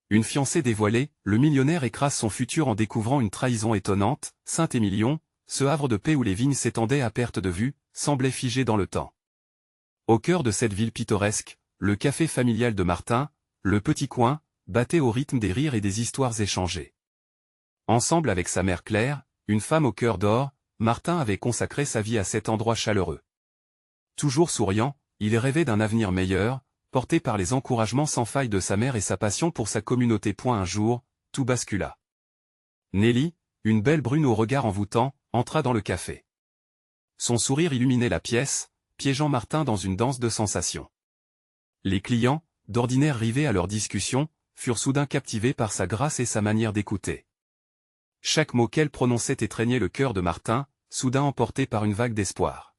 Une fiancée dévoilée, le millionnaire écrase son futur en découvrant une trahison étonnante. Saint-Émilion, ce havre de paix où les vignes s'étendaient à perte de vue, semblait figé dans le temps. Au cœur de cette ville pittoresque, le café familial de Martin, le petit coin, battait au rythme des rires et des histoires échangées. Ensemble avec sa mère Claire, une femme au cœur d'or, Martin avait consacré sa vie à cet endroit chaleureux. Toujours souriant, il rêvait d'un avenir meilleur, porté par les encouragements sans faille de sa mère et sa passion pour sa communauté. Un jour, tout bascula. Nelly, une belle brune au regard envoûtant, entra dans le café. Son sourire illuminait la pièce, piégeant Martin dans une danse de sensations. Les clients, d'ordinaire rivés à leur discussion, furent soudain captivés par sa grâce et sa manière d'écouter. Chaque mot qu'elle prononçait étreignait le cœur de Martin, soudain emporté par une vague d'espoir.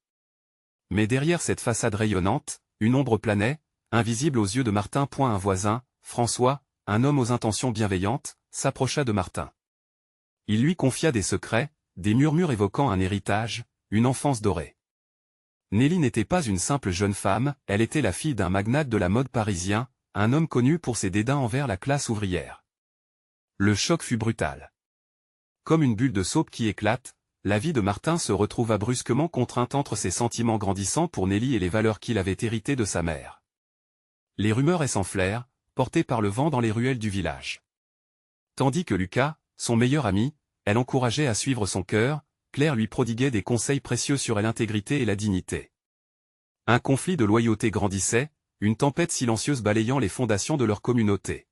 Mais derrière cette façade rayonnante, une ombre planait, invisible aux yeux de Martin. Un voisin, François, un homme aux intentions bienveillantes, s'approcha de Martin. Il lui confia des secrets, des murmures évoquant un héritage, une enfance dorée. Nelly n'était pas une simple jeune femme, elle était la fille d'un magnate de la mode parisien, un homme connu pour ses dédains envers la classe ouvrière. Le choc fut brutal. Comme une bulle de soupe qui éclate, la vie de Martin se retrouva brusquement contrainte entre ses sentiments grandissants pour Nelly et les valeurs qu'il avait héritées de sa mère. Les rumeurs s'enflèrent, portées par le vent dans les ruelles du village. Tandis que Lucas, son meilleur ami, elle encourageait à suivre son cœur, Claire lui prodiguait des conseils précieux sur l'intégrité et la dignité. Un conflit de loyauté grandissait, une tempête silencieuse balayant les fondations de leur communauté.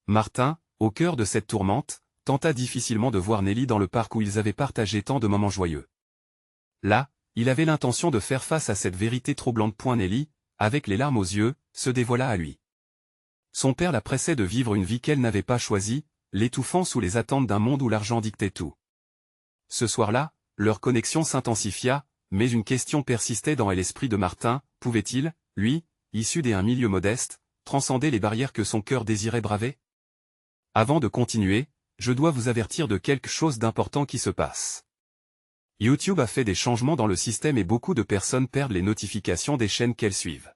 Martin, au cœur de cette tourmente, tenta difficilement de voir Nelly dans le parc où ils avaient partagé tant de moments joyeux. Là, il avait l'intention de faire face à cette vérité troublante. Nelly, avec les larmes aux yeux, se dévoila à lui. Son père la pressait de vivre une vie qu'elle n'avait pas choisie, l'étouffant sous les attentes d'un monde où l'argent dictait tout. Ce soir-là, leur connexion s'intensifia, mais une question persistait dans l'esprit de Martin, pouvait-il, lui, issu d'un milieu modeste, transcender les barrières que son cœur désirait braver? Avant de continuer, je dois vous avertir de quelque chose d'important qui se passe. YouTube a fait des changements dans le système et beaucoup de personnes perdent les notifications des chaînes qu'elles suivent.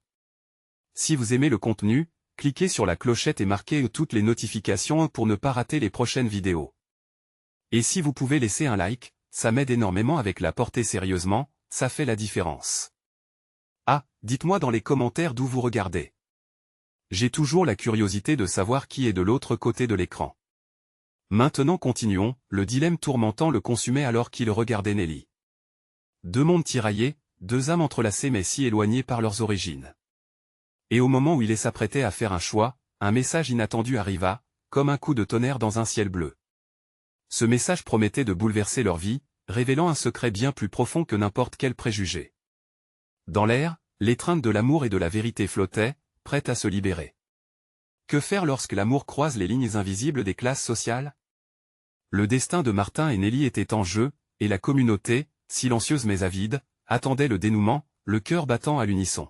Si vous aimez le contenu, cliquez sur la clochette et marquez toutes les notifications pour ne pas rater les prochaines vidéos. Et si vous pouvez laisser un like, ça m'aide énormément avec la portée sérieusement, ça fait la différence. Ah, dites-moi dans les commentaires d'où vous regardez. J'ai toujours la curiosité de savoir qui est de l'autre côté de l'écran. Maintenant continuons, le dilemme tourmentant le consumait alors qu'il regardait Nelly. Deux mondes tiraillés, deux âmes entrelacées mais si éloignées par leurs origines. Et au moment où il s'apprêtait à faire un choix, un message inattendu arriva, comme un coup de tonnerre dans un ciel bleu. Ce message promettait de bouleverser leur vie, révélant un secret bien plus profond que n'importe quel préjugé. Dans l'air, l'étreinte de l'amour et de la vérité flottait, prête à se libérer. Que faire lorsque l'amour croise les lignes invisibles des classes sociales? Le destin de Martin et Nelly était en jeu, et la communauté, silencieuse mais avide, attendait le dénouement, le cœur battant à l'unisson.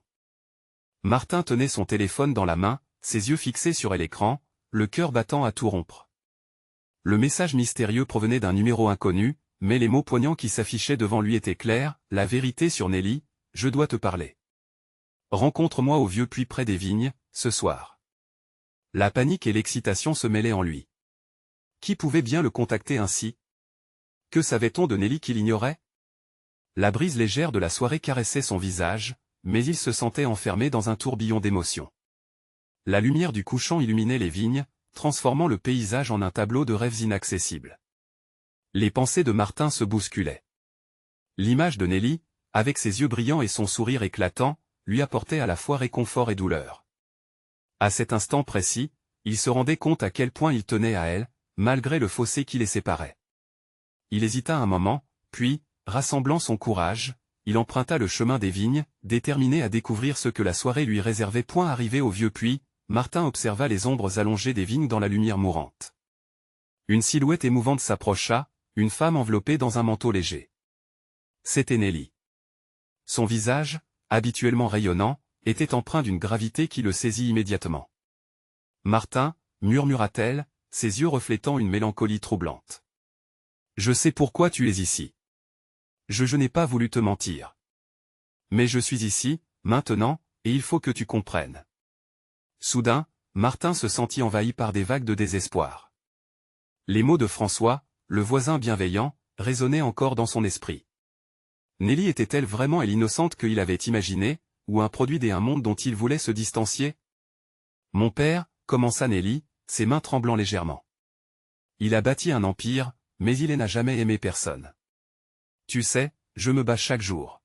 Martin tenait son téléphone dans la main, ses yeux fixés sur l'écran, le cœur battant à tout rompre. Le message mystérieux provenait d'un numéro inconnu, mais les mots poignants qui s'affichaient devant lui étaient clairs, la vérité sur Nelly, je dois te parler. Rencontre-moi au vieux puits près des vignes, ce soir. La panique et l'excitation se mêlaient en lui. Qui pouvait bien le contacter ainsi? Que savait-on de Nelly qu'il ignorait? La brise légère de la soirée caressait son visage, mais il se sentait enfermé dans un tourbillon d'émotions. La lumière du couchant illuminait les vignes, transformant le paysage en un tableau de rêves inaccessibles. Les pensées de Martin se bousculaient. L'image de Nelly, avec ses yeux brillants et son sourire éclatant, lui apportait à la fois réconfort et douleur. À cet instant précis, il se rendait compte à quel point il tenait à elle, malgré le fossé qui les séparait. Il hésita un moment, puis, rassemblant son courage, il emprunta le chemin des vignes, déterminé à découvrir ce que la soirée lui réservait. Arrivé au vieux puits, Martin observa les ombres allongées des vignes dans la lumière mourante. Une silhouette émouvante s'approcha, une femme enveloppée dans un manteau léger. C'était Nelly. Son visage, habituellement rayonnant, était empreint d'une gravité qui le saisit immédiatement. « Martin » murmura-t-elle, ses yeux reflétant une mélancolie troublante. « Je sais pourquoi tu es ici. Je n'ai pas voulu te mentir. Mais je suis ici, maintenant, et il faut que tu comprennes. » Soudain, Martin se sentit envahi par des vagues de désespoir. Les mots de François, le voisin bienveillant, résonnaient encore dans son esprit. Nelly était-elle vraiment l'innocente qu'il avait imaginée, ou un produit d'un monde dont il voulait se distancier? Mon père, commença Nelly, ses mains tremblant légèrement. Il a bâti un empire, mais il n'a jamais aimé personne. Tu sais, je me bats chaque jour.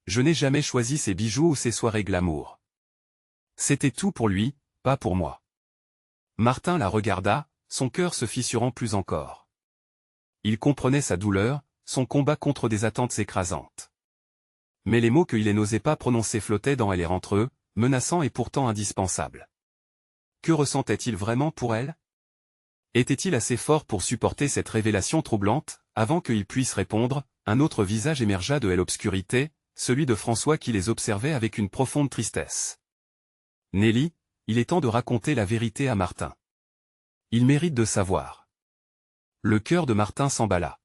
Je n'ai jamais choisi ses bijoux ou ses soirées glamour. C'était tout pour lui, pas pour moi. Martin la regarda, son cœur se fissurant plus encore. Il comprenait sa douleur, son combat contre des attentes écrasantes. Mais les mots qu'il n'osait pas prononcer flottaient dans elle entre eux, menaçants et pourtant indispensables. Que ressentait-il vraiment pour elle? Était-il assez fort pour supporter cette révélation troublante? Avant qu'il puisse répondre, un autre visage émergea de l'obscurité, celui de François qui les observait avec une profonde tristesse. Nelly, il est temps de raconter la vérité à Martin. Il mérite de savoir. Le cœur de Martin s'emballa.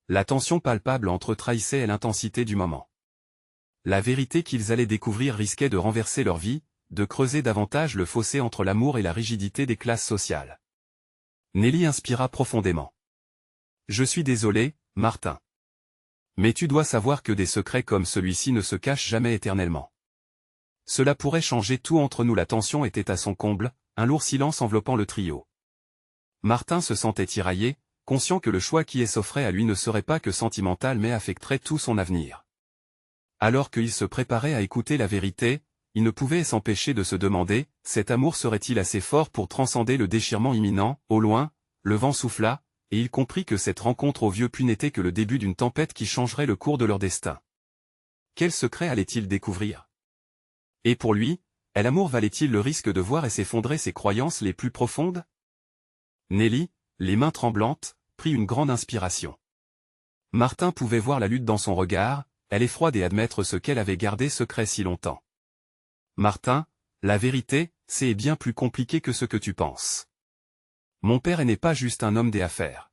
La tension palpable entre eux trahissait l'intensité du moment. La vérité qu'ils allaient découvrir risquait de renverser leur vie, de creuser davantage le fossé entre l'amour et la rigidité des classes sociales. Nelly inspira profondément. Je suis désolé, Martin. Mais tu dois savoir que des secrets comme celui-ci ne se cachent jamais éternellement. Cela pourrait changer tout entre nous. La tension était à son comble, un lourd silence enveloppant le trio. Martin se sentait tiraillé, conscient que le choix qui s'offrait à lui ne serait pas que sentimental mais affecterait tout son avenir. Alors qu'il se préparait à écouter la vérité, il ne pouvait s'empêcher de se demander, cet amour serait-il assez fort pour transcender le déchirement imminent? Au loin, le vent souffla, et il comprit que cette rencontre au vieux puits n'était que le début d'une tempête qui changerait le cours de leur destin. Quel secret allait-il découvrir? Et pour lui, l'amour valait-il le risque de voir s'effondrer ses croyances les plus profondes? Nelly, les mains tremblantes, prit une grande inspiration. Martin pouvait voir la lutte dans son regard, elle est froide et admettre ce qu'elle avait gardé secret si longtemps. Martin, la vérité, c'est bien plus compliqué que ce que tu penses. Mon père n'est pas juste un homme des affaires.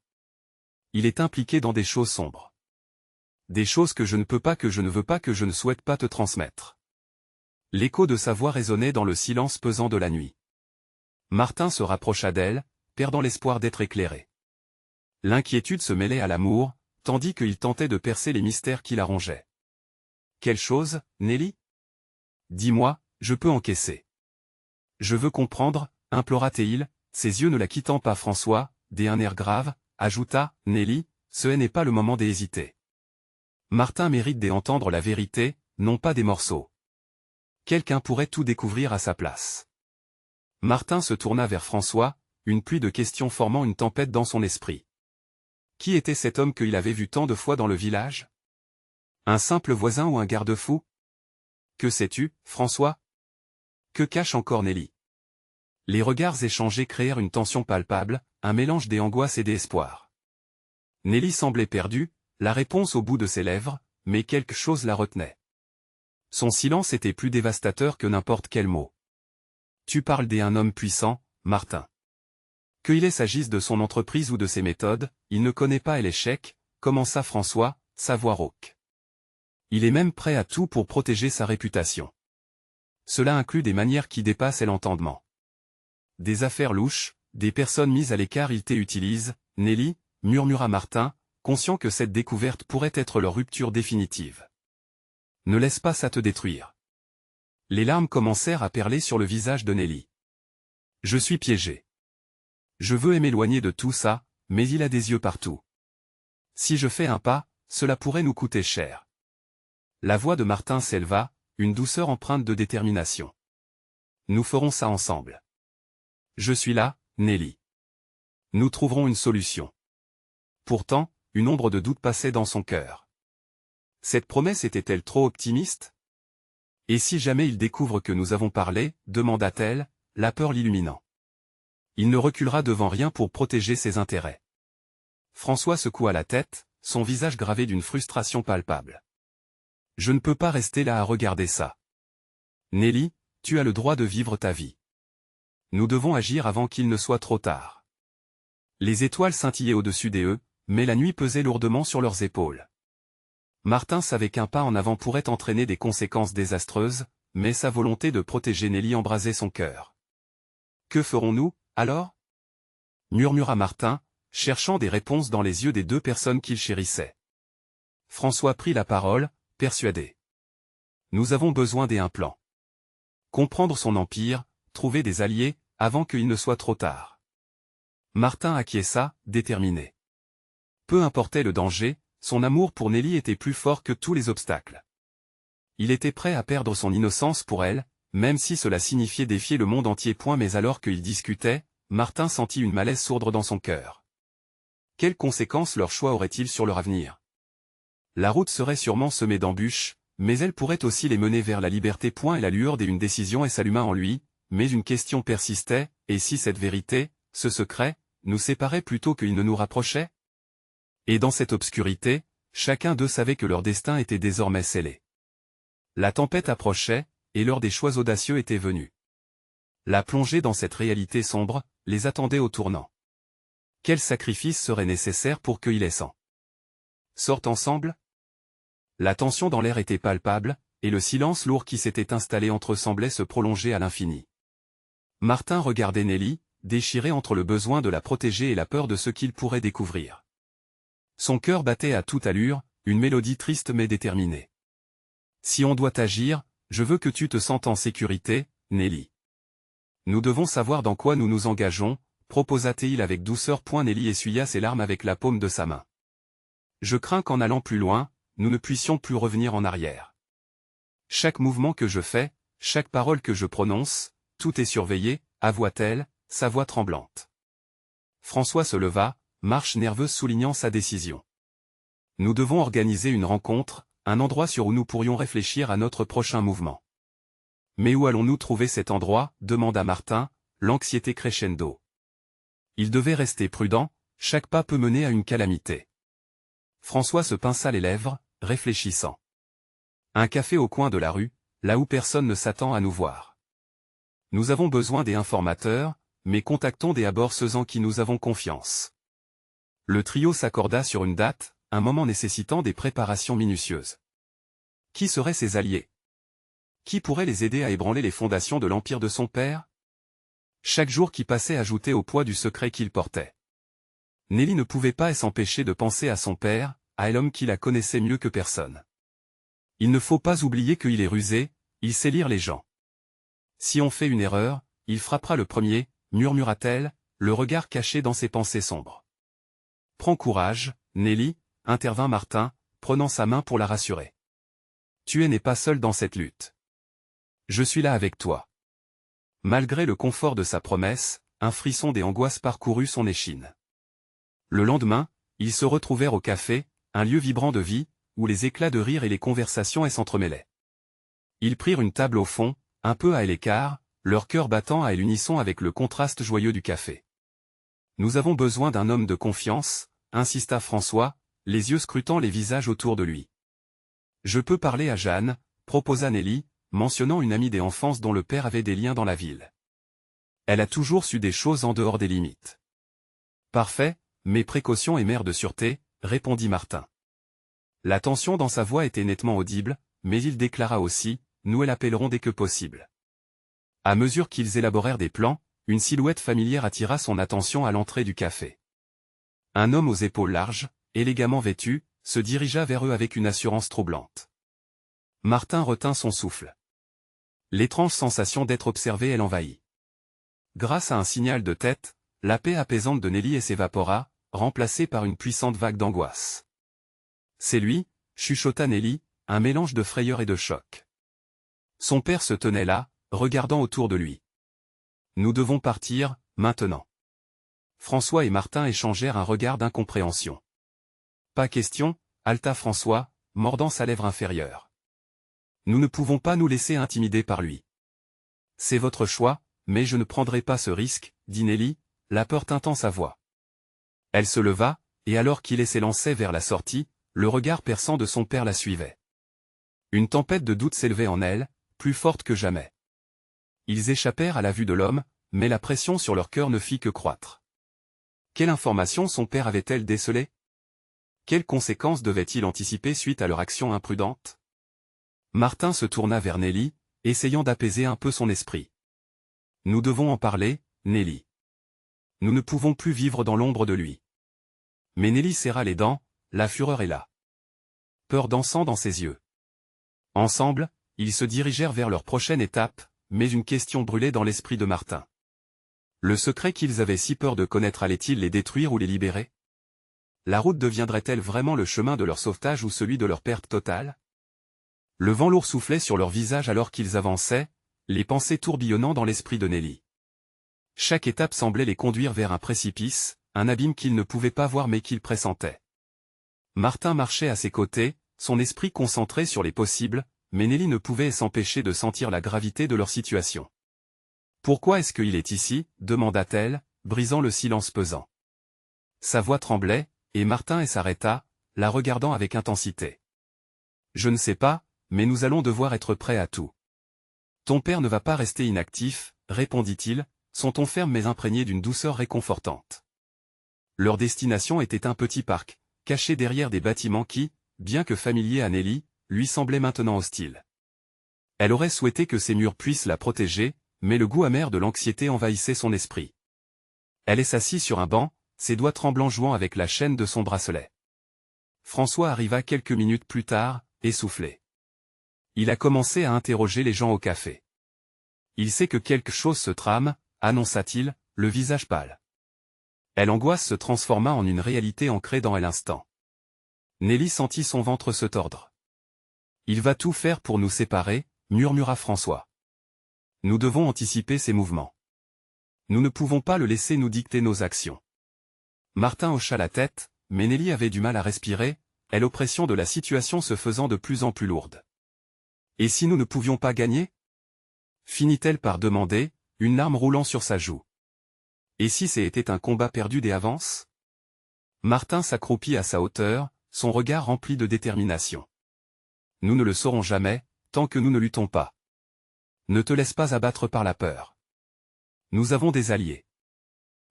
Il est impliqué dans des choses sombres. Des choses que je ne peux pas, que je ne veux pas, que je ne souhaite pas te transmettre. L'écho de sa voix résonnait dans le silence pesant de la nuit. Martin se rapprocha d'elle, perdant l'espoir d'être éclairé. L'inquiétude se mêlait à l'amour, tandis qu'il tentait de percer les mystères qui la rongeaient. Quelle chose, Nelly? Dis-moi, je peux encaisser. Je veux comprendre, implora-t-il, ses yeux ne la quittant pas. François, d'un air grave, ajouta, Nelly, ce n'est pas le moment d'hésiter. Martin mérite d'entendre la vérité, non pas des morceaux. Quelqu'un pourrait tout découvrir à sa place. Martin se tourna vers François, une pluie de questions formant une tempête dans son esprit. Qui était cet homme qu'il avait vu tant de fois dans le village? Un simple voisin ou un garde-fou? Que sais-tu, François? Que cache encore Nelly? Les regards échangés créèrent une tension palpable, un mélange d'angoisse et d'espoir. Nelly semblait perdue, la réponse au bout de ses lèvres, mais quelque chose la retenait. Son silence était plus dévastateur que n'importe quel mot. Tu parles d'un homme puissant, Martin. Qu'il s'agisse de son entreprise ou de ses méthodes, il ne connaît pas l'échec, commença François, sa voix rauque. Il est même prêt à tout pour protéger sa réputation. Cela inclut des manières qui dépassent l'entendement. Des affaires louches, des personnes mises à l'écart. Il t'utilise, Nelly, murmura Martin, conscient que cette découverte pourrait être leur rupture définitive. Ne laisse pas ça te détruire. Les larmes commencèrent à perler sur le visage de Nelly. Je suis piégé. Je veux m'éloigner de tout ça, mais il a des yeux partout. Si je fais un pas, cela pourrait nous coûter cher. La voix de Martin s'éleva, une douceur empreinte de détermination. Nous ferons ça ensemble. Je suis là, Nelly. Nous trouverons une solution. Pourtant, une ombre de doute passait dans son cœur. Cette promesse était-elle trop optimiste? Et si jamais il découvre que nous avons parlé, demanda-t-elle, la peur l'illuminant. Il ne reculera devant rien pour protéger ses intérêts. François secoua la tête, son visage gravé d'une frustration palpable. Je ne peux pas rester là à regarder ça. Nelly, tu as le droit de vivre ta vie. Nous devons agir avant qu'il ne soit trop tard. Les étoiles scintillaient au-dessus d'eux, mais la nuit pesait lourdement sur leurs épaules. Martin savait qu'un pas en avant pourrait entraîner des conséquences désastreuses, mais sa volonté de protéger Nelly embrasait son cœur. Que ferons-nous, alors? Murmura Martin, cherchant des réponses dans les yeux des deux personnes qu'il chérissait. François prit la parole, persuadé. Nous avons besoin d'un plan. Comprendre son empire, trouver des alliés, avant qu'il ne soit trop tard. Martin acquiesça, déterminé. Peu importait le danger, son amour pour Nelly était plus fort que tous les obstacles. Il était prêt à perdre son innocence pour elle, même si cela signifiait défier le monde entier. Mais alors qu'ils discutaient, Martin sentit une malaise sourdre dans son cœur. Quelles conséquences leur choix aurait-il sur leur avenir? La route serait sûrement semée d'embûches, mais elle pourrait aussi les mener vers la liberté. Et la lueur d'une décision s'alluma en lui, mais une question persistait, et si cette vérité, ce secret, nous séparait plutôt qu'il ne nous rapprochait? Et dans cette obscurité, chacun d'eux savait que leur destin était désormais scellé. La tempête approchait, et l'heure des choix audacieux était venue. La plongée dans cette réalité sombre les attendait au tournant. Quel sacrifice serait nécessaire pour qu'ils les sortent ensemble? La tension dans l'air était palpable, et le silence lourd qui s'était installé entre eux semblait se prolonger à l'infini. Martin regardait Nelly, déchiré entre le besoin de la protéger et la peur de ce qu'il pourrait découvrir. Son cœur battait à toute allure, une mélodie triste mais déterminée. Si on doit agir, je veux que tu te sentes en sécurité, Nelly. Nous devons savoir dans quoi nous nous engageons, proposa-t-il avec douceur. Nelly essuya ses larmes avec la paume de sa main. Je crains qu'en allant plus loin, nous ne puissions plus revenir en arrière. Chaque mouvement que je fais, chaque parole que je prononce, tout est surveillé, avoua-t-elle, sa voix tremblante. François se leva, marche nerveuse soulignant sa décision. Nous devons organiser une rencontre, un endroit où nous pourrions réfléchir à notre prochain mouvement. Mais où allons-nous trouver cet endroit? Demanda Martin, l'anxiété crescendo. Il devait rester prudent, chaque pas peut mener à une calamité. François se pinça les lèvres, réfléchissant. Un café au coin de la rue, là où personne ne s'attend à nous voir. Nous avons besoin des informateurs, mais contactons des abords en qui nous avons confiance. Le trio s'accorda sur une date, un moment nécessitant des préparations minutieuses. Qui seraient ses alliés? Qui pourrait les aider à ébranler les fondations de l'empire de son père? Chaque jour qui passait ajoutait au poids du secret qu'il portait. Nelly ne pouvait pas s'empêcher de penser à son père, à l'homme qui la connaissait mieux que personne. Il ne faut pas oublier qu'il est rusé, il sait lire les gens. Si on fait une erreur, il frappera le premier, murmura-t-elle, le regard caché dans ses pensées sombres. Prends courage, Nelly, intervint Martin, prenant sa main pour la rassurer. Tu n'es pas seule dans cette lutte. Je suis là avec toi. Malgré le confort de sa promesse, un frisson des angoisses parcourut son échine. Le lendemain, ils se retrouvèrent au café, un lieu vibrant de vie, où les éclats de rire et les conversations s'entremêlaient. Ils prirent une table au fond, un peu à l'écart, leur cœur battant à l'unisson avec le contraste joyeux du café. Nous avons besoin d'un homme de confiance, insista François, les yeux scrutant les visages autour de lui. Je peux parler à Jeanne, proposa Nelly, mentionnant une amie d'enfance dont le père avait des liens dans la ville. Elle a toujours su des choses en dehors des limites. Parfait, mais précaution et mère de sûreté, répondit Martin. La tension dans sa voix était nettement audible, mais il déclara aussi, nous l'appellerons dès que possible. À mesure qu'ils élaborèrent des plans, une silhouette familière attira son attention à l'entrée du café. Un homme aux épaules larges, élégamment vêtu, se dirigea vers eux avec une assurance troublante. Martin retint son souffle. L'étrange sensation d'être observé l'envahit. Grâce à un signal de tête, la paix apaisante de Nelly s'évapora, remplacée par une puissante vague d'angoisse. C'est lui, chuchota Nelly, un mélange de frayeur et de choc. Son père se tenait là, regardant autour de lui. Nous devons partir, maintenant. François et Martin échangèrent un regard d'incompréhension. Pas question, haleta François, mordant sa lèvre inférieure. Nous ne pouvons pas nous laisser intimider par lui. C'est votre choix, mais je ne prendrai pas ce risque, dit Nelly, la peur tintant sa voix. Elle se leva, et alors qu'il s'élançait vers la sortie, le regard perçant de son père la suivait. Une tempête de doute s'élevait en elle, plus forte que jamais. Ils échappèrent à la vue de l'homme, mais la pression sur leur cœur ne fit que croître. Quelle information son père avait-elle décelée? Quelles conséquences devait-il anticiper suite à leur action imprudente? Martin se tourna vers Nelly, essayant d'apaiser un peu son esprit. Nous devons en parler, Nelly. Nous ne pouvons plus vivre dans l'ombre de lui. Mais Nelly serra les dents, la fureur est là. Peur dansant dans ses yeux. Ensemble, ils se dirigèrent vers leur prochaine étape, mais une question brûlait dans l'esprit de Martin. Le secret qu'ils avaient si peur de connaître allait-il les détruire ou les libérer? La route deviendrait-elle vraiment le chemin de leur sauvetage ou celui de leur perte totale? Le vent lourd soufflait sur leurs visages alors qu'ils avançaient, les pensées tourbillonnant dans l'esprit de Nelly. Chaque étape semblait les conduire vers un précipice, un abîme qu'ils ne pouvaient pas voir mais qu'ils pressentaient. Martin marchait à ses côtés, son esprit concentré sur les possibles, mais Nelly ne pouvait s'empêcher de sentir la gravité de leur situation. « Pourquoi est-ce qu'il est ici » demanda-t-elle, brisant le silence pesant. Sa voix tremblait, et Martin s'arrêta, la regardant avec intensité. « Je ne sais pas, mais nous allons devoir être prêts à tout. »« Ton père ne va pas rester inactif, » répondit-il, son ton ferme mais imprégné d'une douceur réconfortante. Leur destination était un petit parc, caché derrière des bâtiments qui, bien que familiers à Nelly, lui semblaient maintenant hostiles. Elle aurait souhaité que ces murs puissent la protéger, mais le goût amer de l'anxiété envahissait son esprit. Elle s'assit sur un banc, ses doigts tremblants jouant avec la chaîne de son bracelet. François arriva quelques minutes plus tard, essoufflé. Il a commencé à interroger les gens au café. Il sait que quelque chose se trame, annonça-t-il, le visage pâle. L'angoisse se transforma en une réalité ancrée dans l'instant. Nelly sentit son ventre se tordre. « Il va tout faire pour nous séparer » murmura François. « Nous devons anticiper ses mouvements. Nous ne pouvons pas le laisser nous dicter nos actions. » Martin hocha la tête, mais Nelly avait du mal à respirer, l'oppression de la situation se faisant de plus en plus lourde. « Et si nous ne pouvions pas gagner » finit-elle par demander, une larme roulant sur sa joue. « Et si c'était un combat perdu d'avance » Martin s'accroupit à sa hauteur, son regard rempli de détermination. « Nous ne le saurons jamais, tant que nous ne luttons pas. Ne te laisse pas abattre par la peur. Nous avons des alliés.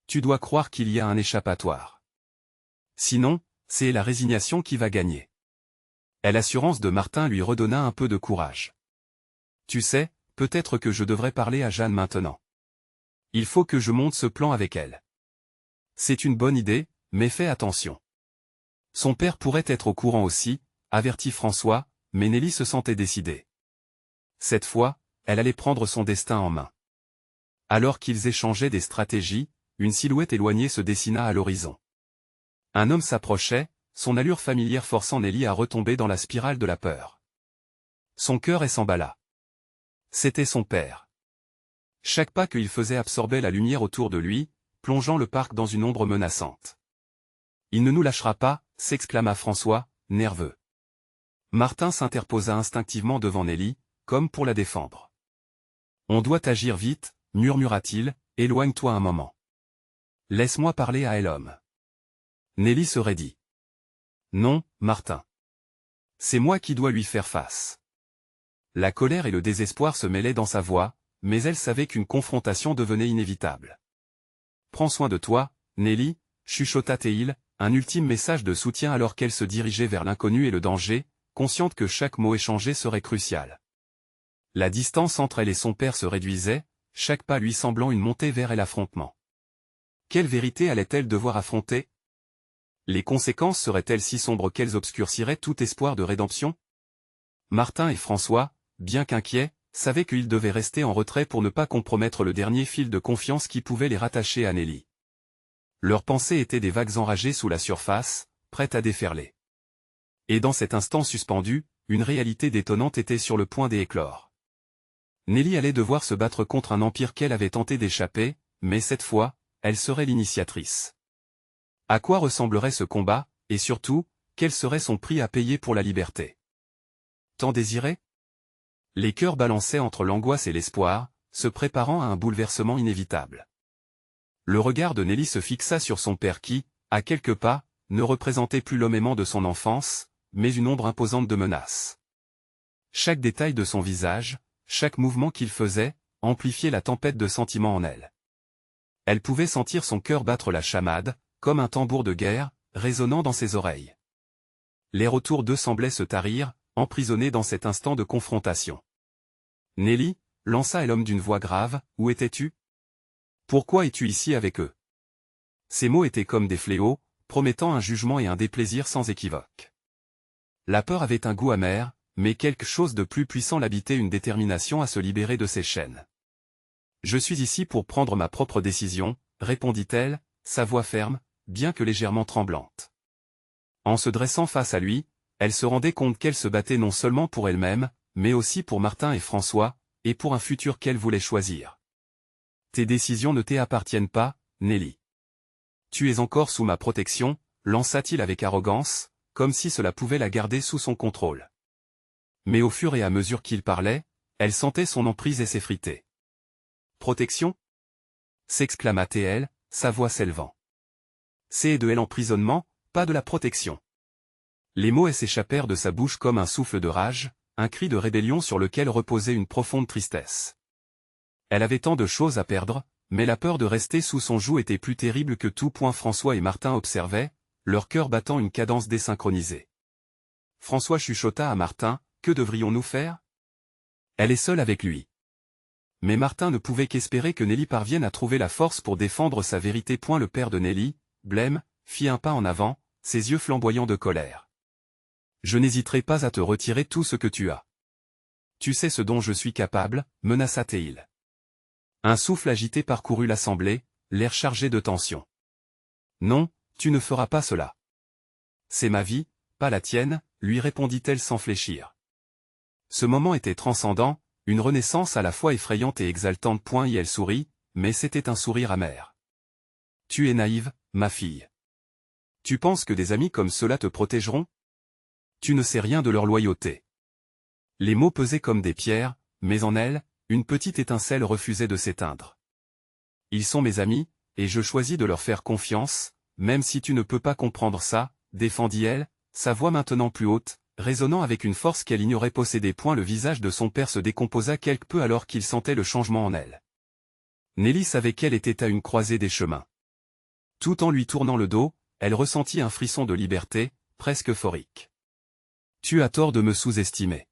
Tu dois croire qu'il y a un échappatoire. Sinon, c'est la résignation qui va gagner. » L'assurance de Martin lui redonna un peu de courage. « Tu sais, peut-être que je devrais parler à Jeanne maintenant. Il faut que je monte ce plan avec elle. C'est une bonne idée, mais fais attention. Son père pourrait être au courant aussi, » avertit François, mais Nelly se sentait décidée. Cette fois, elle allait prendre son destin en main. Alors qu'ils échangeaient des stratégies, une silhouette éloignée se dessina à l'horizon. Un homme s'approchait, son allure familière forçant Nelly à retomber dans la spirale de la peur. Son cœur s'emballa. C'était son père. Chaque pas qu'il faisait absorbait la lumière autour de lui, plongeant le parc dans une ombre menaçante. « Il ne nous lâchera pas » s'exclama François, nerveux. Martin s'interposa instinctivement devant Nelly, comme pour la défendre. « On doit agir vite » murmura-t-il, « éloigne-toi un moment. Laisse-moi parler à l'homme. » Nelly se raidit. « Non, Martin. C'est moi qui dois lui faire face. » La colère et le désespoir se mêlaient dans sa voix, mais elle savait qu'une confrontation devenait inévitable. « Prends soin de toi, Nelly » chuchota-t-il, un ultime message de soutien alors qu'elle se dirigeait vers l'inconnu et le danger, consciente que chaque mot échangé serait crucial. La distance entre elle et son père se réduisait, chaque pas lui semblant une montée vers l'affrontement. Quelle vérité allait-elle devoir affronter? Les conséquences seraient-elles si sombres qu'elles obscurciraient tout espoir de rédemption? Martin et François, bien qu'inquiets, savaient qu'ils devaient rester en retrait pour ne pas compromettre le dernier fil de confiance qui pouvait les rattacher à Nelly. Leurs pensées étaient des vagues enragées sous la surface, prêtes à déferler. Et dans cet instant suspendu, une réalité détonnante était sur le point d'éclore. Nelly allait devoir se battre contre un empire qu'elle avait tenté d'échapper, mais cette fois, elle serait l'initiatrice. À quoi ressemblerait ce combat, et surtout, quel serait son prix à payer pour la liberté? Tant désiré? Les cœurs balançaient entre l'angoisse et l'espoir, se préparant à un bouleversement inévitable. Le regard de Nelly se fixa sur son père qui, à quelques pas, ne représentait plus l'homme aimant de son enfance, mais une ombre imposante de menace. Chaque détail de son visage, chaque mouvement qu'il faisait, amplifiait la tempête de sentiments en elle. Elle pouvait sentir son cœur battre la chamade, comme un tambour de guerre, résonnant dans ses oreilles. L'air autour d'eux semblait se tarir, emprisonné dans cet instant de confrontation. « Nelly » lança l'homme d'une voix grave, « où étais-tu » Pourquoi es-tu ici avec eux? Ces mots étaient comme des fléaux, promettant un jugement et un déplaisir sans équivoque. La peur avait un goût amer, mais quelque chose de plus puissant l'habitait, une détermination à se libérer de ses chaînes. Je suis ici pour prendre ma propre décision, répondit-elle, sa voix ferme, bien que légèrement tremblante. En se dressant face à lui, elle se rendait compte qu'elle se battait non seulement pour elle-même, mais aussi pour Martin et François, et pour un futur qu'elle voulait choisir. Tes décisions ne t'appartiennent pas, Nelly. Tu es encore sous ma protection, lança-t-il avec arrogance, comme si cela pouvait la garder sous son contrôle. Mais au fur et à mesure qu'il parlait, elle sentait son emprise et s'effriter. Protection? S'exclama-t-elle, sa voix s'élevant. C'est de l'emprisonnement, pas de la protection. Les mots s'échappèrent de sa bouche comme un souffle de rage, un cri de rébellion sur lequel reposait une profonde tristesse. Elle avait tant de choses à perdre, mais la peur de rester sous son joug était plus terrible que tout. François et Martin observaient, leur cœur battant une cadence désynchronisée. François chuchota à Martin, que devrions-nous faire? Elle est seule avec lui. Mais Martin ne pouvait qu'espérer que Nelly parvienne à trouver la force pour défendre sa vérité. Le père de Nelly, blême, fit un pas en avant, ses yeux flamboyants de colère. Je n'hésiterai pas à te retirer tout ce que tu as. Tu sais ce dont je suis capable, menaça-t-il. Un souffle agité parcourut l'assemblée, l'air chargé de tension. Non, tu ne feras pas cela. C'est ma vie, pas la tienne, lui répondit-elle sans fléchir. Ce moment était transcendant, une renaissance à la fois effrayante et exaltante. Et elle sourit, mais c'était un sourire amer. Tu es naïve, ma fille. Tu penses que des amis comme cela te protégeront? Tu ne sais rien de leur loyauté. Les mots pesaient comme des pierres, mais en elle, une petite étincelle refusait de s'éteindre. Ils sont mes amis, et je choisis de leur faire confiance, même si tu ne peux pas comprendre ça, défendit-elle, sa voix maintenant plus haute, résonnant avec une force qu'elle ignorait posséder. Le visage de son père se décomposa quelque peu alors qu'il sentait le changement en elle. Nelly savait qu'elle était à une croisée des chemins. Tout en lui tournant le dos, elle ressentit un frisson de liberté, presque euphorique. Tu as tort de me sous-estimer.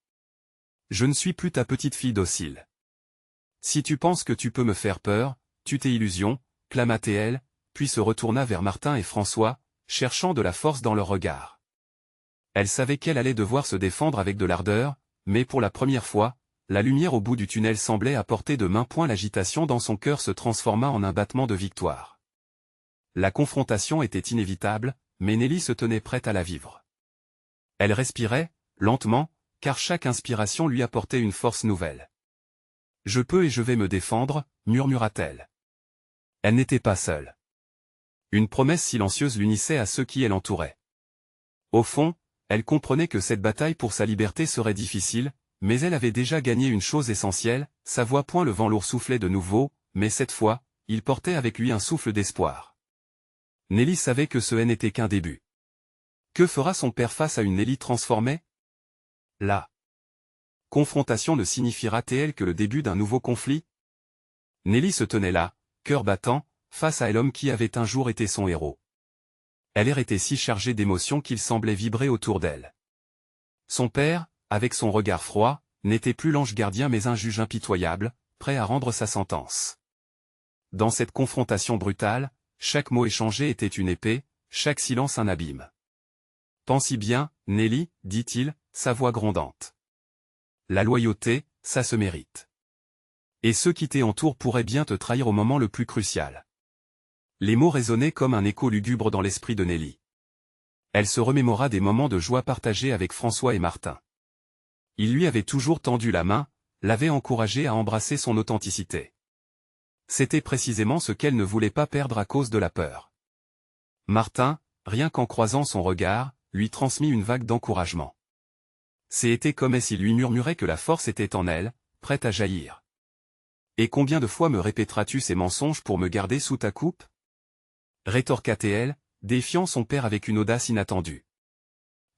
Je ne suis plus ta petite fille docile. Si tu penses que tu peux me faire peur, tu t'es illusion, clama-t-elle, puis se retourna vers Martin et François, cherchant de la force dans leur regard. Elle savait qu'elle allait devoir se défendre avec de l'ardeur, mais pour la première fois, la lumière au bout du tunnel semblait apporter de main. L'agitation dans son cœur se transforma en un battement de victoire. La confrontation était inévitable, mais Nelly se tenait prête à la vivre. Elle respirait, lentement, car chaque inspiration lui apportait une force nouvelle. « Je peux et je vais me défendre », murmura-t-elle. Elle n'était pas seule. Une promesse silencieuse l'unissait à ceux qui l'entouraient. Au fond, elle comprenait que cette bataille pour sa liberté serait difficile, mais elle avait déjà gagné une chose essentielle, sa voix. Le vent lourd soufflait de nouveau, mais cette fois, il portait avec lui un souffle d'espoir. Nelly savait que ce n'était qu'un début. Que fera son père face à une Nelly transformée? La confrontation ne signifiera-t-elle que le début d'un nouveau conflit? Nelly se tenait là, cœur battant, face à l'homme qui avait un jour été son héros. Elle était si chargée d'émotions qu'il semblait vibrer autour d'elle. Son père, avec son regard froid, n'était plus l'ange gardien mais un juge impitoyable, prêt à rendre sa sentence. Dans cette confrontation brutale, chaque mot échangé était une épée, chaque silence un abîme. Pense-y bien, Nelly, dit-il, sa voix grondante. La loyauté, ça se mérite. Et ceux qui t'entourent pourraient bien te trahir au moment le plus crucial. Les mots résonnaient comme un écho lugubre dans l'esprit de Nelly. Elle se remémora des moments de joie partagés avec François et Martin. Il lui avait toujours tendu la main, l'avait encouragé à embrasser son authenticité. C'était précisément ce qu'elle ne voulait pas perdre à cause de la peur. Martin, rien qu'en croisant son regard, lui transmit une vague d'encouragement. C'était comme s'il lui murmurait que la force était en elle, prête à jaillir. « Et combien de fois me répéteras-tu ces mensonges pour me garder sous ta coupe » rétorqua-t-elle, défiant son père avec une audace inattendue.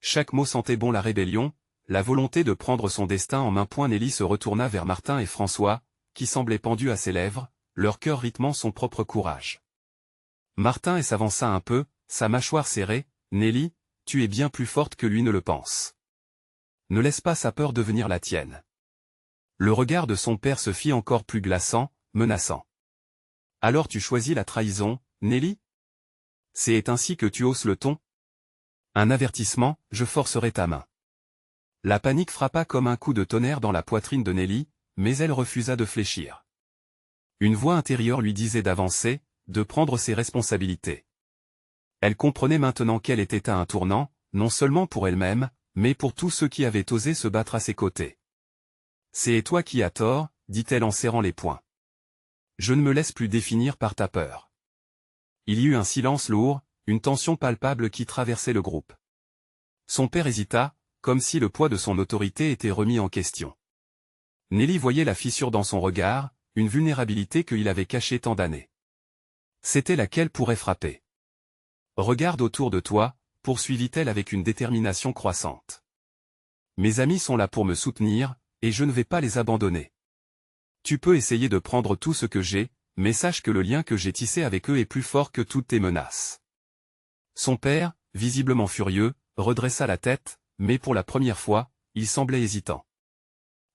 Chaque mot sentait bon la rébellion, la volonté de prendre son destin en main. Nelly se retourna vers Martin et François, qui semblaient pendus à ses lèvres, leur cœur rythmant son propre courage. Martin s'avança un peu, sa mâchoire serrée. « Nelly, tu es bien plus forte que lui ne le pense. Ne laisse pas sa peur devenir la tienne. » Le regard de son père se fit encore plus glaçant, menaçant. « Alors tu choisis la trahison, Nelly? C'est ainsi que tu hausses le ton? Un avertissement, je forcerai ta main. La panique frappa comme un coup de tonnerre dans la poitrine de Nelly, mais elle refusa de fléchir. Une voix intérieure lui disait d'avancer, de prendre ses responsabilités. Elle comprenait maintenant qu'elle était à un tournant, non seulement pour elle-même, mais pour tous ceux qui avaient osé se battre à ses côtés. C'est toi qui as tort, dit-elle en serrant les poings. Je ne me laisse plus définir par ta peur. Il y eut un silence lourd, une tension palpable qui traversait le groupe. Son père hésita, comme si le poids de son autorité était remis en question. Nelly voyait la fissure dans son regard, une vulnérabilité qu'il avait cachée tant d'années. C'était laquelle pourrait frapper. Regarde autour de toi, poursuivit-elle avec une détermination croissante. Mes amis sont là pour me soutenir, et je ne vais pas les abandonner. Tu peux essayer de prendre tout ce que j'ai, mais sache que le lien que j'ai tissé avec eux est plus fort que toutes tes menaces. Son père, visiblement furieux, redressa la tête, mais pour la première fois, il semblait hésitant.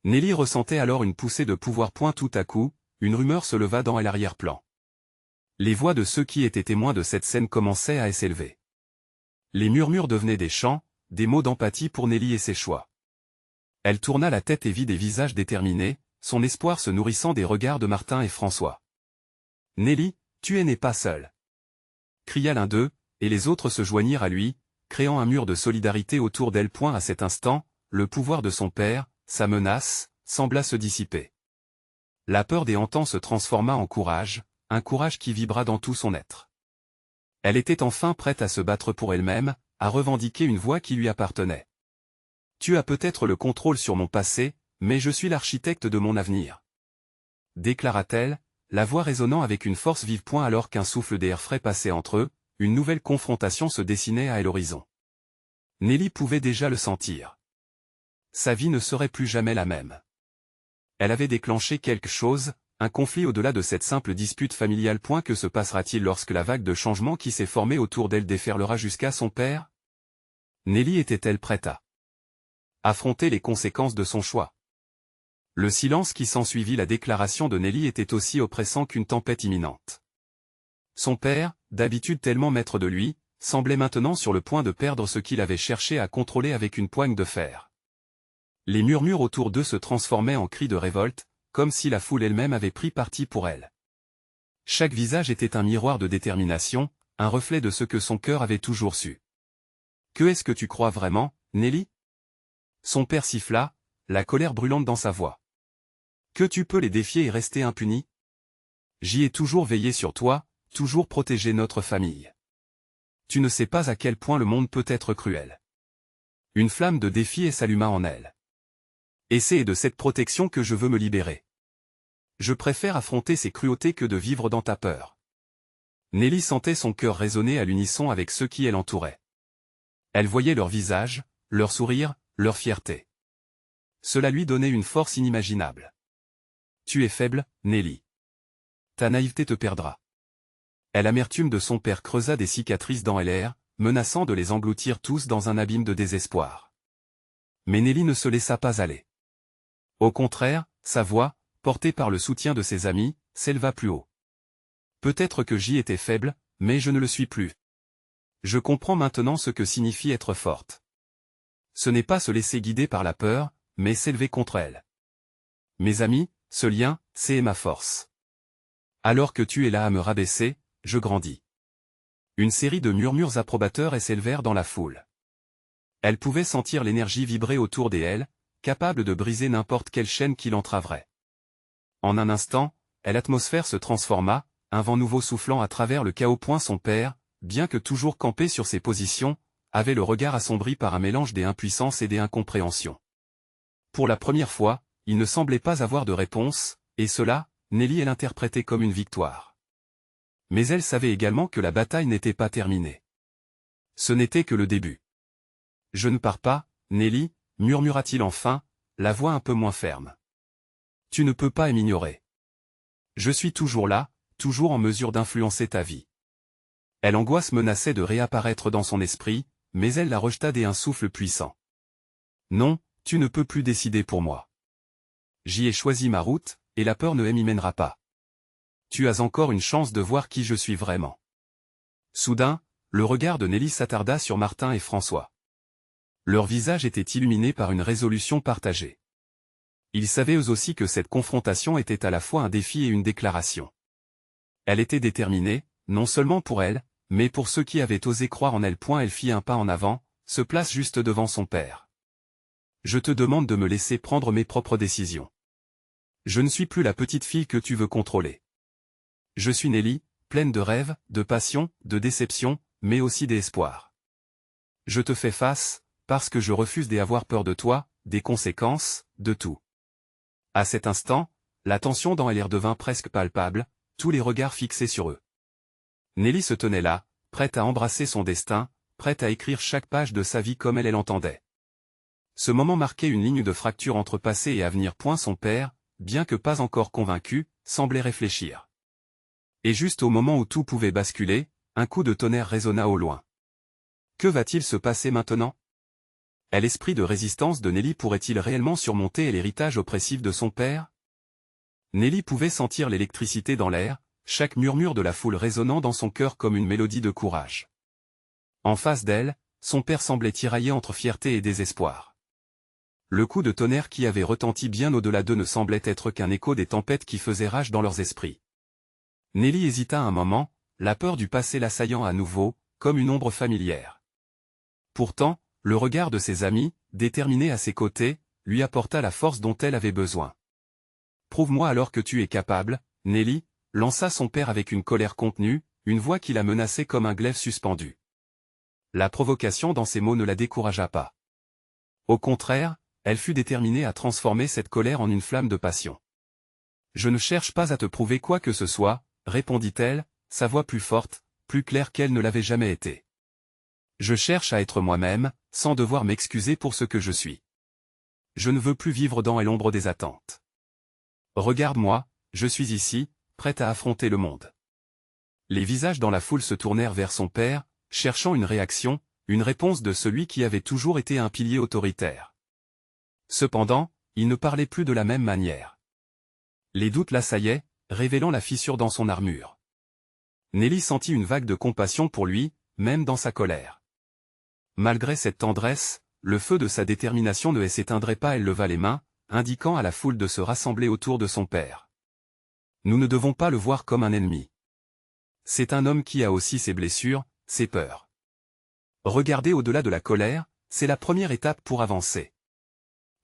Nelly ressentait alors une poussée de pouvoir. Tout à coup, une rumeur se leva dans l'arrière-plan. Les voix de ceux qui étaient témoins de cette scène commençaient à s'élever. Les murmures devenaient des chants, des mots d'empathie pour Nelly et ses choix. Elle tourna la tête et vit des visages déterminés, son espoir se nourrissant des regards de Martin et François. « Nelly, tu n'es pas seule !» cria l'un d'eux, et les autres se joignirent à lui, créant un mur de solidarité autour d'elle. À cet instant, le pouvoir de son père, sa menace, sembla se dissiper. La peur des hantants se transforma en courage, un courage qui vibra dans tout son être. Elle était enfin prête à se battre pour elle-même, à revendiquer une voix qui lui appartenait. « Tu as peut-être le contrôle sur mon passé, mais je suis l'architecte de mon avenir. » déclara-t-elle, la voix résonnant avec une force vive. Alors qu'un souffle d'air frais passait entre eux, une nouvelle confrontation se dessinait à l'horizon. Nelly pouvait déjà le sentir. Sa vie ne serait plus jamais la même. Elle avait déclenché quelque chose, un conflit au-delà de cette simple dispute familiale. Que se passera-t-il lorsque la vague de changement qui s'est formée autour d'elle déferlera jusqu'à son père? Nelly était-elle prête à affronter les conséquences de son choix? Le silence qui s'ensuivit la déclaration de Nelly était aussi oppressant qu'une tempête imminente. Son père, d'habitude tellement maître de lui, semblait maintenant sur le point de perdre ce qu'il avait cherché à contrôler avec une poigne de fer. Les murmures autour d'eux se transformaient en cris de révolte, comme si la foule elle-même avait pris parti pour elle. Chaque visage était un miroir de détermination, un reflet de ce que son cœur avait toujours su. « Que est-ce que tu crois vraiment, Nelly ?» Son père siffla, la colère brûlante dans sa voix. « Que tu peux les défier et rester impuni? J'y ai toujours veillé sur toi, toujours protégé notre famille. Tu ne sais pas à quel point le monde peut être cruel. » Une flamme de défi s'alluma en elle. « Et c'est de cette protection que je veux me libérer. Je préfère affronter ces cruautés que de vivre dans ta peur. » Nelly sentait son cœur résonner à l'unisson avec ceux qui l'entouraient. Elle voyait leurs visages, leurs sourires, leur fierté. Cela lui donnait une force inimaginable. « Tu es faible, Nelly. Ta naïveté te perdra. » Et l'amertume de son père creusa des cicatrices dans l'air, menaçant de les engloutir tous dans un abîme de désespoir. Mais Nelly ne se laissa pas aller. Au contraire, sa voix, portée par le soutien de ses amis, s'éleva plus haut. « Peut-être que j'y étais faible, mais je ne le suis plus. Je comprends maintenant ce que signifie être forte. Ce n'est pas se laisser guider par la peur, mais s'élever contre elle. Mes amis, ce lien, c'est ma force. Alors que tu es là à me rabaisser, je grandis. » Une série de murmures approbateurs s'élevèrent dans la foule. Elle pouvait sentir l'énergie vibrer autour d'elle, capable de briser n'importe quelle chaîne qui l'entraverait. En un instant, l'atmosphère se transforma, un vent nouveau soufflant à travers le chaos. Son père, bien que toujours campé sur ses positions, avait le regard assombri par un mélange d'impuissance et d'incompréhension. Pour la première fois, il ne semblait pas avoir de réponse, et cela, Nelly l'interprétait comme une victoire. Mais elle savait également que la bataille n'était pas terminée. Ce n'était que le début. « Je ne pars pas, Nelly, » murmura-t-il enfin, la voix un peu moins ferme. « Tu ne peux pas m'ignorer. Je suis toujours là, toujours en mesure d'influencer ta vie. » L'angoisse menaçait de réapparaître dans son esprit, mais elle la rejeta d'un souffle puissant. « Non, tu ne peux plus décider pour moi. J'y ai choisi ma route, et la peur ne m'y mènera pas. tu as encore une chance de voir qui je suis vraiment. Soudain, le regard de Nelly s'attarda sur Martin et François. Leur visage était illuminé par une résolution partagée. Ils savaient eux aussi que cette confrontation était à la fois un défi et une déclaration. Elle était déterminée, non seulement pour elle, mais pour ceux qui avaient osé croire en elle. Elle fit un pas en avant, se place juste devant son père. Je te demande de me laisser prendre mes propres décisions. Je ne suis plus la petite fille que tu veux contrôler. Je suis Nelly, pleine de rêves, de passion, de déception, mais aussi d'espoir. Je te fais face, parce que je refuse d'avoir peur de toi, des conséquences, de tout. À cet instant, la tension dans elle devint presque palpable, tous les regards fixés sur eux. Nelly se tenait là, prête à embrasser son destin, prête à écrire chaque page de sa vie comme elle l'entendait. Ce moment marquait une ligne de fracture entre passé et avenir. Son père, bien que pas encore convaincu, semblait réfléchir. Et juste au moment où tout pouvait basculer, un coup de tonnerre résonna au loin. Que va-t-il se passer maintenant? L'esprit de résistance de Nelly pourrait-il réellement surmonter l'héritage oppressif de son père? Nelly pouvait sentir l'électricité dans l'air, chaque murmure de la foule résonnant dans son cœur comme une mélodie de courage. En face d'elle, son père semblait tiraillé entre fierté et désespoir. Le coup de tonnerre qui avait retenti bien au-delà d'eux ne semblait être qu'un écho des tempêtes qui faisaient rage dans leurs esprits. Nelly hésita un moment, la peur du passé l'assaillant à nouveau, comme une ombre familière. Pourtant, le regard de ses amis, déterminés à ses côtés, lui apporta la force dont elle avait besoin. « Prouve-moi alors que tu es capable, Nelly », lança son père avec une colère contenue, une voix qui la menaçait comme un glaive suspendu. La provocation dans ses mots ne la découragea pas. Au contraire, elle fut déterminée à transformer cette colère en une flamme de passion. « Je ne cherche pas à te prouver quoi que ce soit, » répondit-elle, sa voix plus forte, plus claire qu'elle ne l'avait jamais été. « Je cherche à être moi-même, sans devoir m'excuser pour ce que je suis. Je ne veux plus vivre dans l'ombre des attentes. Regarde-moi, je suis ici, prête à affronter le monde. » Les visages dans la foule se tournèrent vers son père, cherchant une réaction, une réponse de celui qui avait toujours été un pilier autoritaire. Cependant, il ne parlait plus de la même manière. Les doutes l'assaillaient, révélant la fissure dans son armure. Nelly sentit une vague de compassion pour lui, même dans sa colère. Malgré cette tendresse, le feu de sa détermination ne s'éteindrait pas. Elle leva les mains, indiquant à la foule de se rassembler autour de son père. Nous ne devons pas le voir comme un ennemi. C'est un homme qui a aussi ses blessures, ses peurs. Regarder au-delà de la colère, c'est la première étape pour avancer.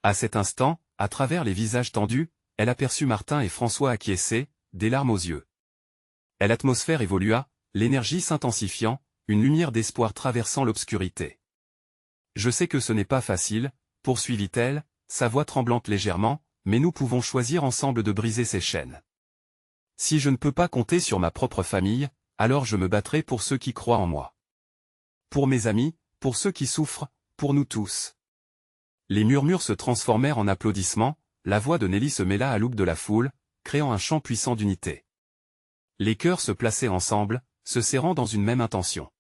À cet instant, à travers les visages tendus, elle aperçut Martin et François acquiescés, des larmes aux yeux. L'atmosphère évolua, l'énergie s'intensifiant, une lumière d'espoir traversant l'obscurité. « Je sais que ce n'est pas facile, » poursuivit-elle, sa voix tremblante légèrement, « mais nous pouvons choisir ensemble de briser ces chaînes. Si je ne peux pas compter sur ma propre famille, alors je me battrai pour ceux qui croient en moi. Pour mes amis, pour ceux qui souffrent, pour nous tous. » Les murmures se transformèrent en applaudissements, la voix de Nelly se mêla à l'aube de la foule, créant un chant puissant d'unité. Les cœurs se plaçaient ensemble, se serrant dans une même intention.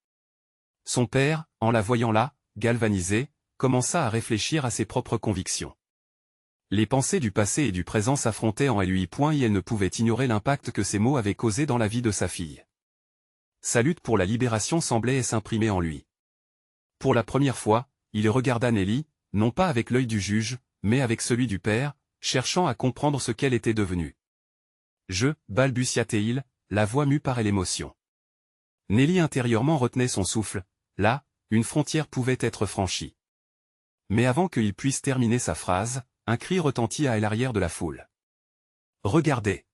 Son père, en la voyant là, galvanisé, commença à réfléchir à ses propres convictions. Les pensées du passé et du présent s'affrontaient en lui. Et elle ne pouvait ignorer l'impact que ces mots avaient causé dans la vie de sa fille. Sa lutte pour la libération semblait s'imprimer en lui. Pour la première fois, il regarda Nelly, non pas avec l'œil du juge, mais avec celui du père, cherchant à comprendre ce qu'elle était devenue. « Je, » balbutia-t-il, la voix mue par l'émotion. Nelly intérieurement retenait son souffle, là, une frontière pouvait être franchie. Mais avant qu'il puisse terminer sa phrase, un cri retentit à l'arrière de la foule. « Regardez !»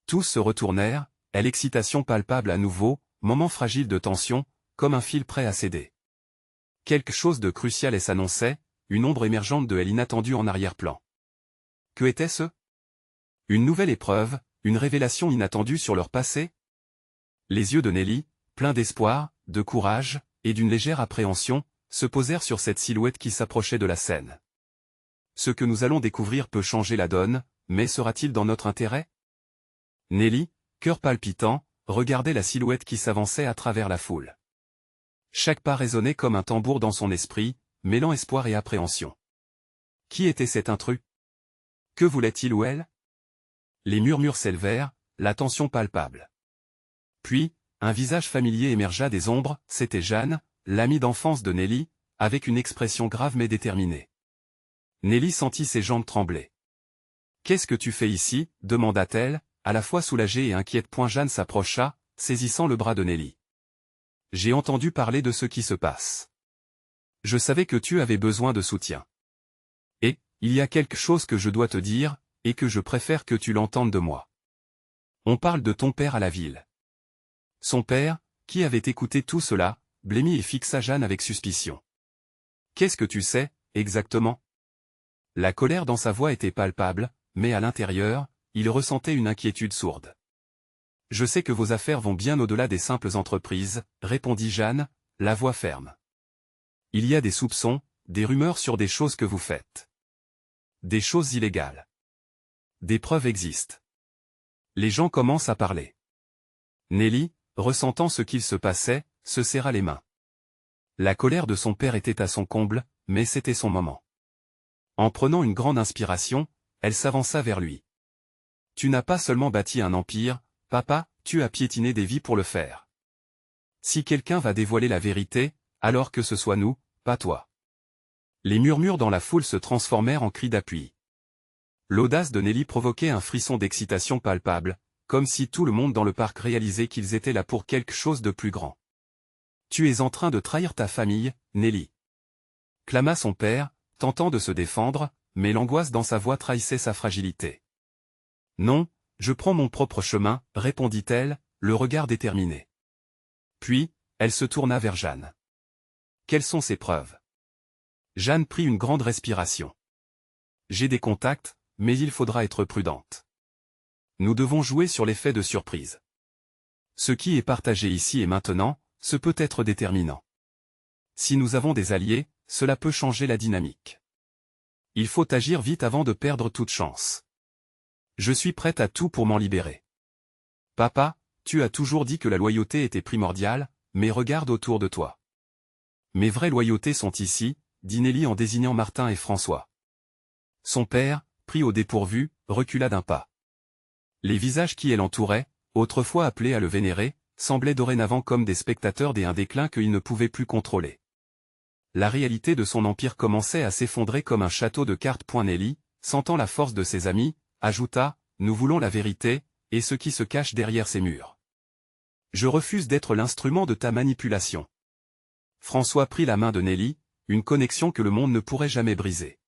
Tous se retournèrent, l'excitation palpable à nouveau, moment fragile de tension, comme un fil prêt à céder. Quelque chose de crucial s'annonçait, une ombre émergente de inattendue en arrière-plan. Que était-ce? Une nouvelle épreuve, une révélation inattendue sur leur passé? Les yeux de Nelly, pleins d'espoir, de courage, et d'une légère appréhension, se posèrent sur cette silhouette qui s'approchait de la scène. Ce que nous allons découvrir peut changer la donne, mais sera-t-il dans notre intérêt? Nelly, cœur palpitant, regardait la silhouette qui s'avançait à travers la foule. Chaque pas résonnait comme un tambour dans son esprit, mêlant espoir et appréhension. Qui était cet intrus? Que voulait-il ou elle? Les murmures s'élevèrent, la tension palpable. Puis, un visage familier émergea des ombres, c'était Jeanne, l'amie d'enfance de Nelly, avec une expression grave mais déterminée. Nelly sentit ses jambes trembler. « Qu'est-ce que tu fais ici ?» demanda-t-elle, à la fois soulagée et inquiète. Jeanne s'approcha, saisissant le bras de Nelly. « J'ai entendu parler de ce qui se passe. Je savais que tu avais besoin de soutien. Et, il y a quelque chose que je dois te dire, et que je préfère que tu l'entendes de moi. On parle de ton père à la ville. » Son père, qui avait écouté tout cela, blêmit et fixa Jeanne avec suspicion. « Qu'est-ce que tu sais, exactement ?» La colère dans sa voix était palpable, mais à l'intérieur, il ressentait une inquiétude sourde. « Je sais que vos affaires vont bien au-delà des simples entreprises, » répondit Jeanne, la voix ferme. « Il y a des soupçons, des rumeurs sur des choses que vous faites. Des choses illégales. Des preuves existent. Les gens commencent à parler. » Nelly, ressentant ce qu'il se passait, se serra les mains. La colère de son père était à son comble, mais c'était son moment. En prenant une grande inspiration, elle s'avança vers lui. « Tu n'as pas seulement bâti un empire, papa, tu as piétiné des vies pour le faire. Si quelqu'un va dévoiler la vérité, alors que ce soit nous, pas toi. » Les murmures dans la foule se transformèrent en cris d'appui. L'audace de Nelly provoquait un frisson d'excitation palpable, comme si tout le monde dans le parc réalisait qu'ils étaient là pour quelque chose de plus grand. « Tu es en train de trahir ta famille, Nelly. » clama son père, tentant de se défendre, mais l'angoisse dans sa voix trahissait sa fragilité. « Non, je prends mon propre chemin, » répondit-elle, le regard déterminé. Puis, elle se tourna vers Jeanne. « Quelles sont ces preuves ?» Jeanne prit une grande respiration. « J'ai des contacts, mais il faudra être prudente. Nous devons jouer sur l'effet de surprise. Ce qui est partagé ici et maintenant, ce peut être déterminant. Si nous avons des alliés, cela peut changer la dynamique. Il faut agir vite avant de perdre toute chance. Je suis prête à tout pour m'en libérer. Papa, tu as toujours dit que la loyauté était primordiale, mais regarde autour de toi. Mes vraies loyautés sont ici, dit Nelly en désignant Martin et François. Son père, pris au dépourvu, recula d'un pas. Les visages qui l'entouraient, autrefois appelés à le vénérer, semblaient dorénavant comme des spectateurs d'un déclin qu'il ne pouvait plus contrôler. La réalité de son empire commençait à s'effondrer comme un château de cartes. Nelly, sentant la force de ses amis, ajouta, « Nous voulons la vérité, et ce qui se cache derrière ces murs. Je refuse d'être l'instrument de ta manipulation. » François prit la main de Nelly, une connexion que le monde ne pourrait jamais briser.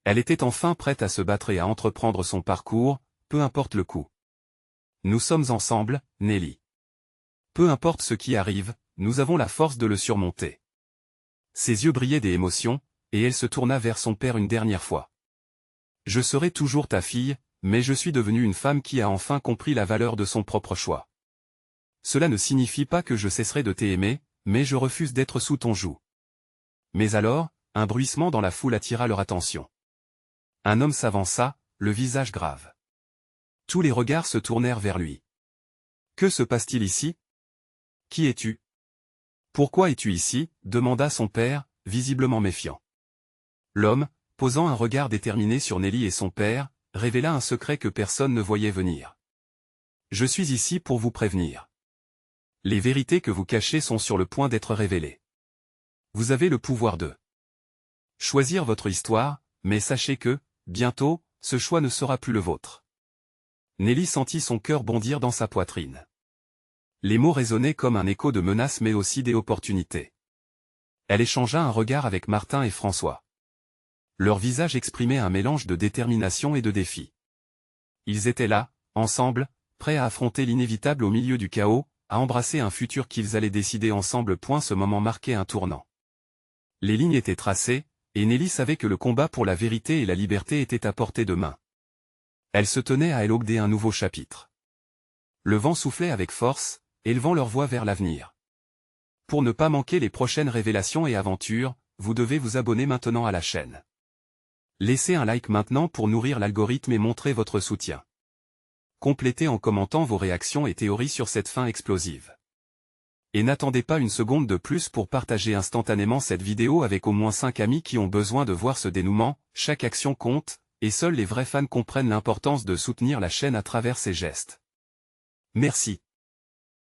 Elle était enfin prête à se battre et à entreprendre son parcours, peu importe le coût. « Nous sommes ensemble, Nelly. Peu importe ce qui arrive, nous avons la force de le surmonter. » Ses yeux brillaient d'émotion, et elle se tourna vers son père une dernière fois. « Je serai toujours ta fille, mais je suis devenue une femme qui a enfin compris la valeur de son propre choix. Cela ne signifie pas que je cesserai de t'aimer, mais je refuse d'être sous ton joug. » Mais alors, un bruissement dans la foule attira leur attention. Un homme s'avança, le visage grave. Tous les regards se tournèrent vers lui. « Que se passe-t-il ici ? Qui es-tu ? Pourquoi es-tu ici ? demanda son père, visiblement méfiant. L'homme, posant un regard déterminé sur Nelly et son père, révéla un secret que personne ne voyait venir. « Je suis ici pour vous prévenir. Les vérités que vous cachez sont sur le point d'être révélées. Vous avez le pouvoir de choisir votre histoire, mais sachez que, bientôt, ce choix ne sera plus le vôtre. » Nelly sentit son cœur bondir dans sa poitrine. Les mots résonnaient comme un écho de menaces mais aussi d'opportunités. Elle échangea un regard avec Martin et François. Leurs visages exprimaient un mélange de détermination et de défi. Ils étaient là, ensemble, prêts à affronter l'inévitable au milieu du chaos, à embrasser un futur qu'ils allaient décider ensemble. Ce moment marquait un tournant. Les lignes étaient tracées, et Nelly savait que le combat pour la vérité et la liberté était à portée de main. Elle se tenait à élaguer un nouveau chapitre. Le vent soufflait avec force, élevant leur voix vers l'avenir. Pour ne pas manquer les prochaines révélations et aventures, vous devez vous abonner maintenant à la chaîne. Laissez un like maintenant pour nourrir l'algorithme et montrer votre soutien. Complétez en commentant vos réactions et théories sur cette fin explosive. Et n'attendez pas une seconde de plus pour partager instantanément cette vidéo avec au moins 5 amis qui ont besoin de voir ce dénouement. Chaque action compte, et seuls les vrais fans comprennent l'importance de soutenir la chaîne à travers ces gestes. Merci.